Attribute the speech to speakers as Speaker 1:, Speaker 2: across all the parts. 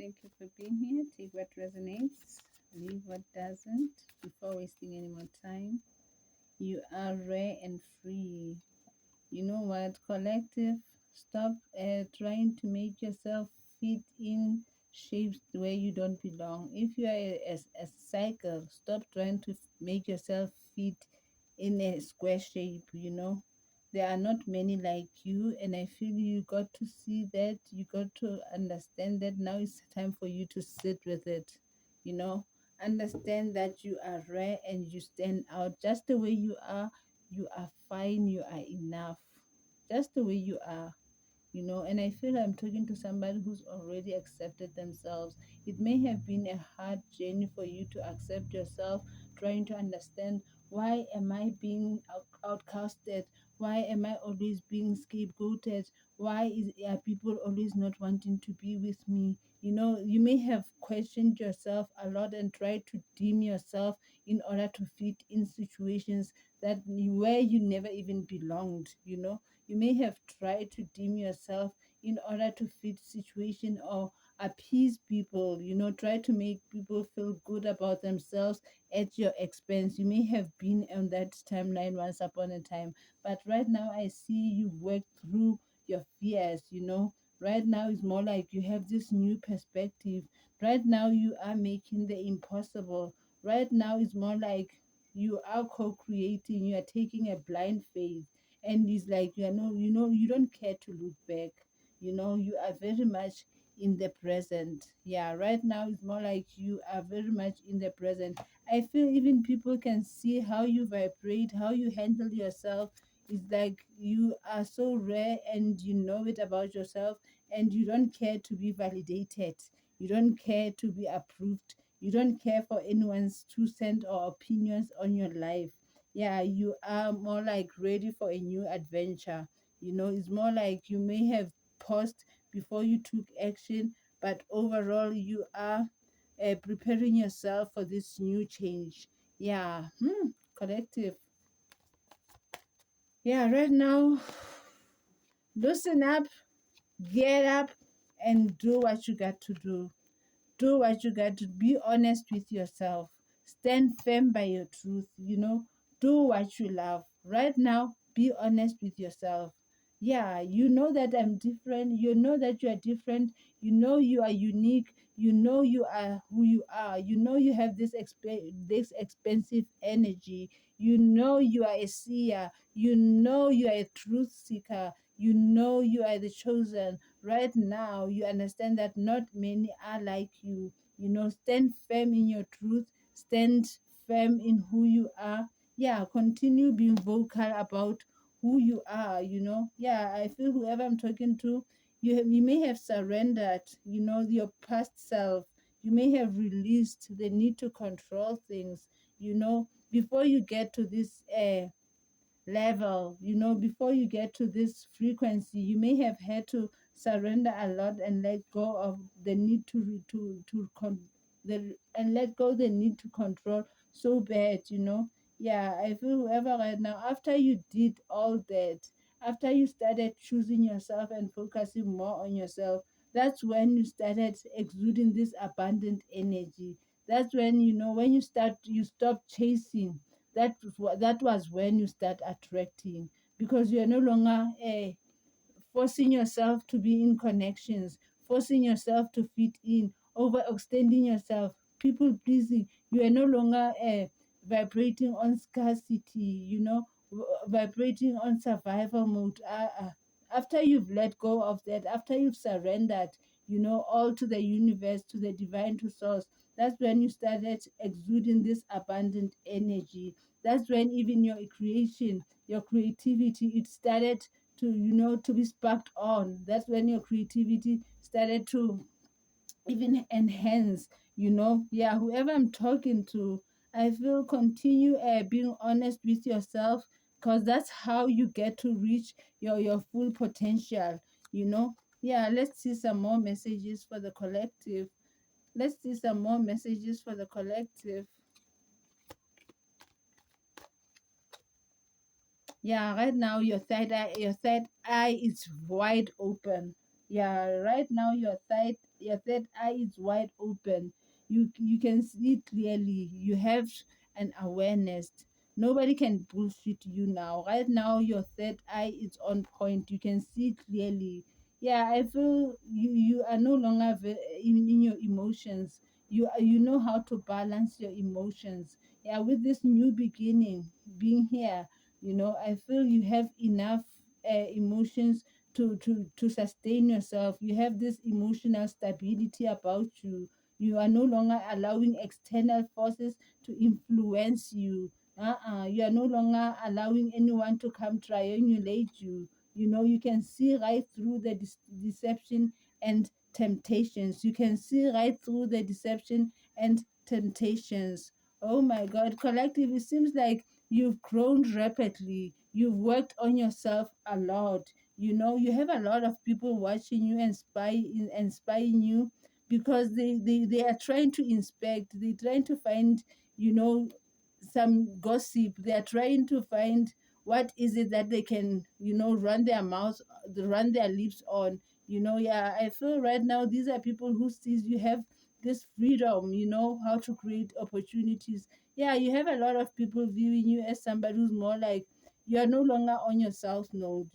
Speaker 1: Thank you for being here. Take what resonates, leave what doesn't. Before wasting any more time, you are rare and free. You know what, collective? Stop trying to make yourself fit in shapes where you don't belong. If you are a cycle, stop trying to make yourself fit in a square shape, There are not many like you, and I feel you got to see that, you got to understand that now it's time for you to sit with it, you know. Understand that you are rare and you stand out just the way you are. You are fine, you are enough, just the way you are, and I feel I'm talking to somebody who's already accepted themselves. It may have been a hard journey for you to accept yourself, trying to understand, why am I being outcasted? Why am I always being scapegoated? Are people always not wanting to be with me? You may have questioned yourself a lot and tried to deem yourself in order to fit in situations where you never even belonged. You may have tried to deem yourself in order to fit situation or appease people, try to make people feel good about themselves at your expense. You may have been on that timeline once upon a time, but right now I see you've worked through your fears. Right now it's more like you have this new perspective. Right now you are making the impossible. Right now it's more like you are co-creating, you are taking a blind faith, and it's like you don't care to look back. You are very much in the present. Yeah, right now it's more like you are very much in the present. I feel even people can see how you vibrate, how you handle yourself. It's like you are so rare and you know it about yourself, and you don't care to be validated, you don't care to be approved, you don't care for anyone's 2 cents or opinions on your life. Yeah, you are more like ready for a new adventure. It's more like you may have paused before you took action, but overall you are preparing yourself for this new change. Yeah. Collective. Yeah, right now, loosen up, get up, and do what you got to do. Do what you got to. Be honest with yourself. Stand firm by your truth. Do what you love. Right now, be honest with yourself. Yeah, you know that I'm different. You know that you are different. You know you are unique. You know you are who you are. You know you have this expensive energy. You know you are a seer. You know you are a truth seeker. You know you are the chosen. Right now you understand that not many are like you. Stand firm in your truth, stand firm in who you are. Yeah, continue being vocal about who you are. Yeah, I feel whoever I'm talking to, you may have surrendered, your past self. You may have released the need to control things, before you get to this level. Before you get to this frequency, you may have had to surrender a lot and let go of the need and let go the need to control so bad. Yeah, I feel whoever right now, after you did all that, after you started choosing yourself and focusing more on yourself, that's when you started exuding this abundant energy. That's when, when you stop chasing. That was when you start attracting, because you are no longer forcing yourself to be in connections, forcing yourself to fit in, overextending yourself, people pleasing. You are no longer vibrating on scarcity, vibrating on survival mode. After you've let go of that, after you've surrendered, all to the universe, to the divine, to source, that's when you started exuding this abundant energy. That's when even your creation, your creativity, it started to be sparked on. That's when your creativity started to even enhance. Yeah, whoever I'm talking to, I feel continue being honest with yourself, because that's how you get to reach your full potential. Yeah, let's see some more messages for the collective. Let's see some more messages for the collective. Yeah, right now your third eye is wide open. Yeah, right now your third eye is wide open. You can see clearly. You have an awareness. Nobody can bullshit you now. Right now your third eye is on point. You can see clearly. Yeah, I feel you are no longer in your emotions. You know how to balance your emotions. Yeah, with this new beginning being here, I feel you have enough emotions to sustain yourself. You have this emotional stability about you. You are no longer allowing external forces to influence you. You are no longer allowing anyone to come triangulate you. You can see right through the deception and temptations. You can see right through the deception and temptations. Oh my God, collective, it seems like you've grown rapidly. You've worked on yourself a lot. You have a lot of people watching you and spying you, because they are trying to inspect. They're trying to find, you know some gossip. They are trying to find what is it that they can, run their mouth, run their lips on. Yeah, I feel right now these are people who sees you have this freedom, how to create opportunities. Yeah, you have a lot of people viewing you as somebody who's more like, you are no longer on your south node.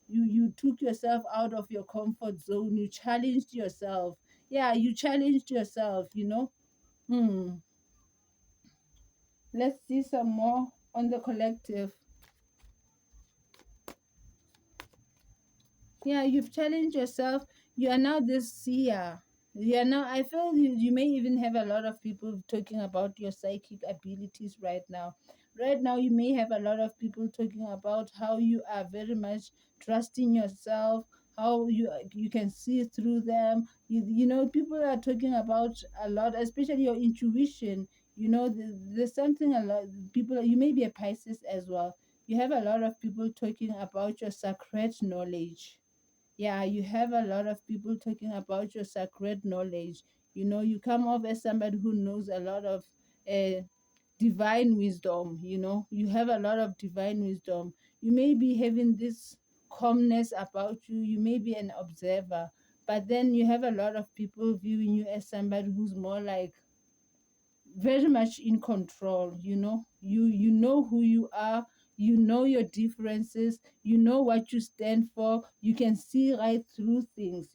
Speaker 1: You took yourself out of your comfort zone. You challenged yourself. Yeah, you challenged yourself. Hmm. Let's see some more on the collective. Yeah, you've challenged yourself. You are now this seer. You are now, I feel you may even have a lot of people talking about your psychic abilities right now. Right now, you may have a lot of people talking about how you are very much trusting yourself, how you can see through them. People are talking about a lot, especially your intuition. There's something a lot people. You may be a Pisces as well. You have a lot of people talking about your sacred knowledge. Yeah, you have a lot of people talking about your sacred knowledge. You come off as somebody who knows a lot of uh, divine wisdom. You have a lot of divine wisdom. You may be having this calmness about you. You may be an observer, but then you have a lot of people viewing you as somebody who's more like very much in control. You know who you are. You know your differences. You know what you stand for. You can see right through things.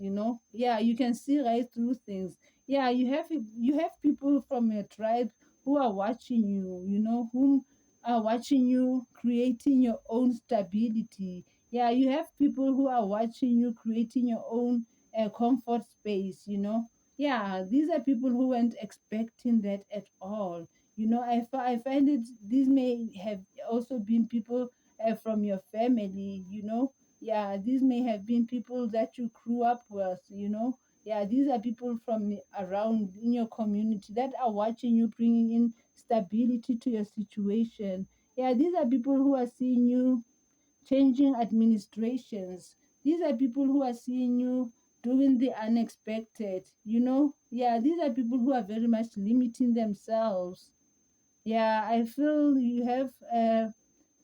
Speaker 1: Yeah, you can see right through things. Yeah, you have people from your tribe who are watching you, whom are watching you creating your own stability. Yeah, you have people who are watching you creating your own comfort space. Yeah, these are people who weren't expecting that at all. I find it, these may have also been people from your family. Yeah, these may have been people that you grew up with. Yeah, these are people from around in your community that are watching you, bringing in stability to your situation. Yeah, these are people who are seeing you changing administrations. These are people who are seeing you doing the unexpected. Yeah, these are people who are very much limiting themselves. Yeah, I feel you have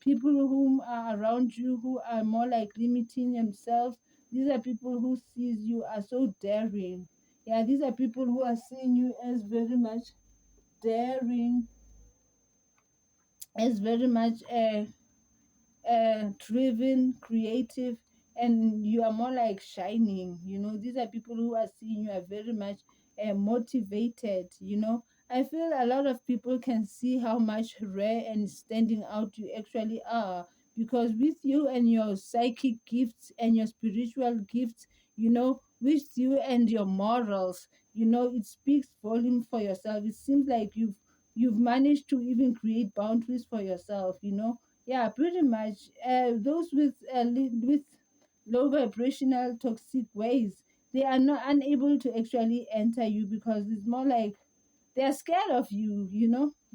Speaker 1: people whom are around you who are more like limiting themselves. These are people who sees you as so daring. Yeah, these are people who are seeing you as very much daring, as very much driven, creative, and you are more like shining. These are people who are seeing you are very much motivated. I feel a lot of people can see how much rare and standing out you actually are, because with you and your psychic gifts and your spiritual gifts, with you and your morals, it speaks volume for yourself. It seems like you've managed to even create boundaries for yourself. Yeah, pretty much. Those with low vibrational toxic ways, they are not unable to actually enter you, because it's more like they're scared of you.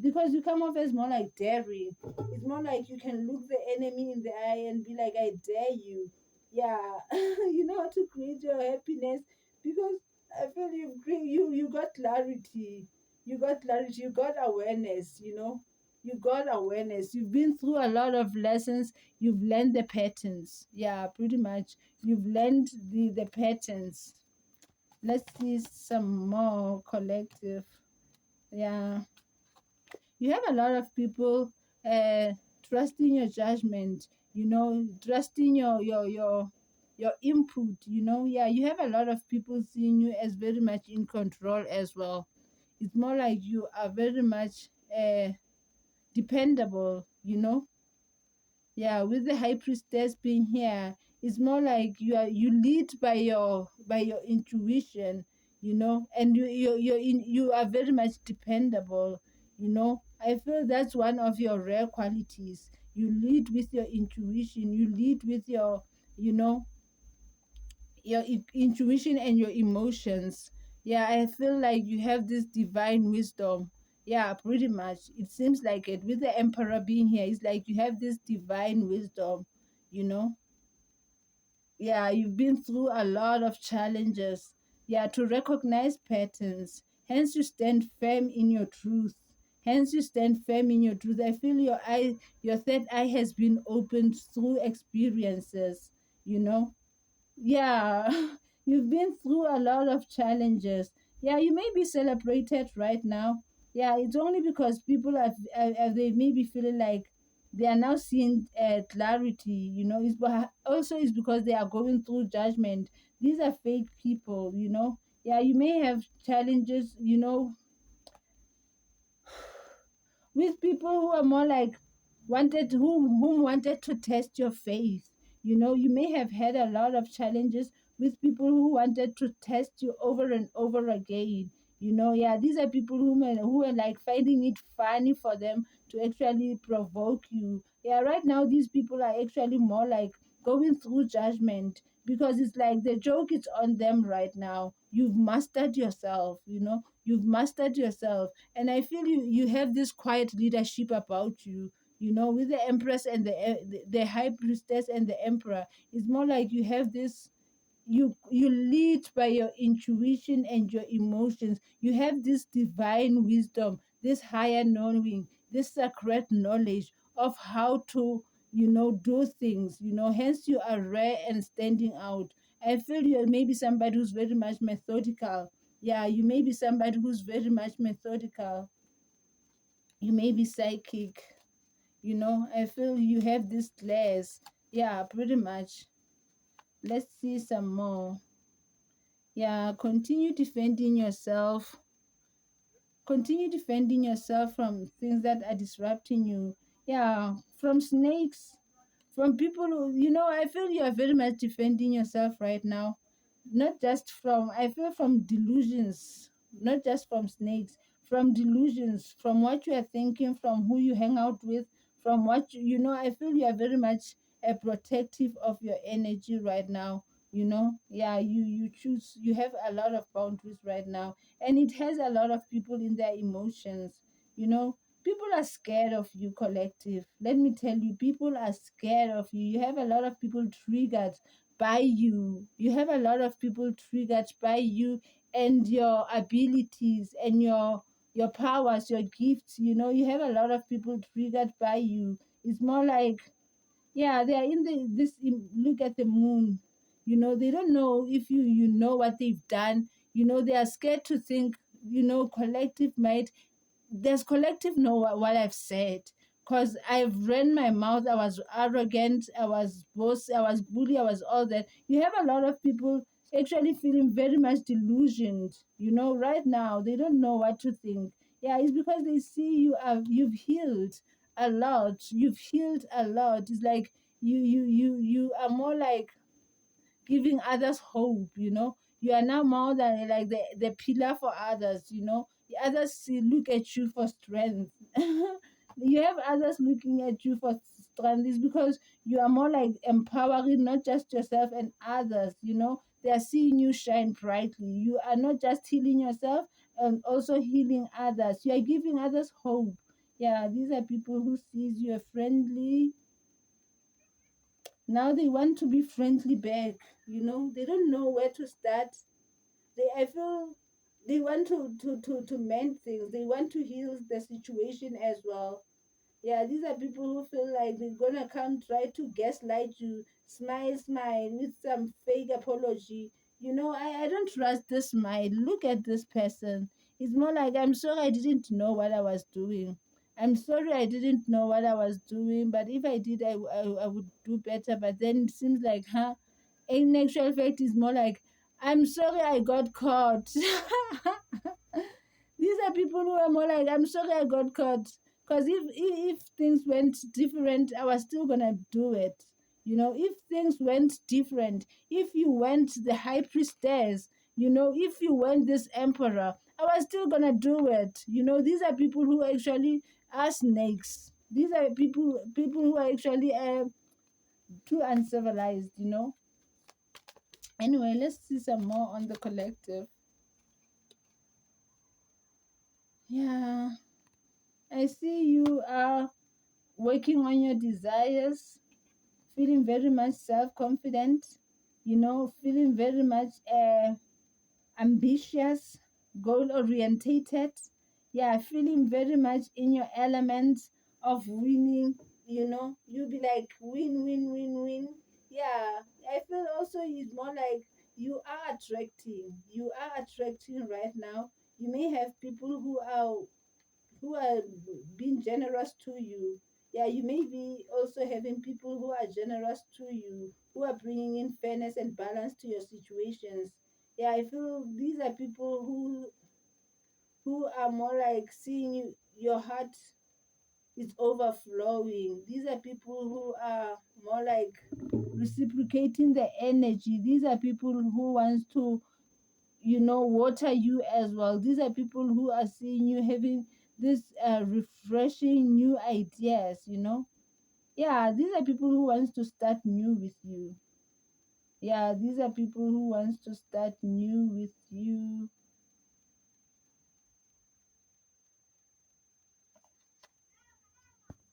Speaker 1: Because you come off as more like daring. It's more like you can look the enemy in the eye and be like, I dare you. Yeah, you know how to create your happiness, because I feel you got clarity. You got clarity. You got awareness. you got awareness. You've been through a lot of lessons. You've learned the patterns. Yeah, pretty much. You've learned the patterns. Let's see some more collective. Yeah, you have a lot of people uh trusting your judgment, trusting your input, yeah, you have a lot of people seeing you as very much in control as well. It's more like you are very much dependable, yeah, with the high priestess being here, it's more like you lead by your intuition, and you are very much dependable. I feel that's one of your rare qualities. You lead with your intuition. You lead with you know intuition and your emotions. Yeah, I feel like you have this divine wisdom. Yeah, pretty much. It seems like it. With the emperor being here, it's like you have this divine wisdom, you know? Yeah, you've been through a lot of challenges. Yeah, to recognize patterns. Hence, you stand firm in your truth. Hence, you stand firm in your truth. I feel your third eye has been opened through experiences, you know? Yeah, you've been through a lot of challenges. Yeah, you may be celebrated right now. Yeah, it's only because people they may be feeling like they are now seeing clarity. Also it's because they are going through judgment. These are fake people. Yeah, you may have challenges. With people who are more like whom wanted to test your faith. You may have had a lot of challenges with people who wanted to test you over and over again. Yeah, these are people who are like finding it funny for them to actually provoke you. Yeah, right now these people are actually more like going through judgment, because it's like the joke is on them right now. You've mastered yourself. You've mastered yourself, and I feel you have this quiet leadership about you. With the empress and the high priestess and the emperor, it's more like you have this. You lead by your intuition and your emotions. You have this divine wisdom, this higher knowing, this sacred knowledge of how to do things. Hence you are rare and standing out. I feel you may be somebody who's very much methodical. Yeah, you may be somebody who's very much methodical. You may be psychic. I feel you have this glass. Yeah, pretty much. Let's see some more. Yeah, continue defending yourself from things that are disrupting you. Yeah, from snakes, from people who, I feel you are very much defending yourself right now. Not just from, I feel, from delusions, not just from snakes, from delusions, from what you are thinking, from who you hang out with, from what I feel you are very much protective of your energy right now. Yeah, you have a lot of boundaries right now, and it has a lot of people in their emotions. People are scared of you, collective. Let me tell you, people are scared of you. You have a lot of people triggered by you. You have a lot of people triggered by you and your abilities and your powers, your gifts. You have a lot of people triggered by you. It's more like, yeah, they are in look at the moon. They don't know if you know what they've done. They are scared to think, collective might does collective know what I've said? Because I've ran my mouth. I was arrogant. I was boss. I was bully. I was all that. You have a lot of people actually feeling very much delusioned. Right now they don't know what to think. Yeah, it's because they see you've healed a lot. You've healed a lot. It's like you are more like giving others hope. You are now more than like the pillar for others. The others look at you for strength. You have others looking at you for strength. It's because you are more like empowering not just yourself and others. They are seeing you shine brightly. You are not just healing yourself and also healing others. You are giving others hope. Yeah, these are people who sees you are friendly. Now they want to be friendly back. They don't know where to start. I feel they want to mend things. They want to heal the situation as well. Yeah, these are people who feel like they're gonna come try to gaslight you, smile, smile with some fake apology. I don't trust this smile. Look at this person. It's more like, I'm sorry I didn't know what I was doing. I'm sorry I didn't know what I was doing, but if I did, I would do better. But then it seems like, huh? In actual fact, it's more like, I'm sorry I got caught. These are people who are more like, I'm sorry I got caught. Because if things went different, I was still gonna do it. If things went different, if you went the high priestess, if you went this emperor, I was still gonna do it. These are people who actually are snakes. These are people who are actually too uncivilized. Anyway, let's see some more on the collective. Yeah, I see you are working on your desires, feeling very much self confident, feeling very much ambitious, goal orientated. Yeah, feeling very much in your element of winning. You'll be like, win, win, win, win. Yeah, I feel also it's more like you are attracting. You are attracting right now. You may have people who are being generous to you. Yeah, you may be also having people who are generous to you, who are bringing in fairness and balance to your situations. Yeah, I feel these are people who are more like seeing your heart is overflowing. These are people who are more like reciprocating the energy. These are people who wants to water you as well. These are people who are seeing you having this refreshing new ideas. Yeah, these are people who wants to start new with you. Yeah, these are people who wants to start new with you.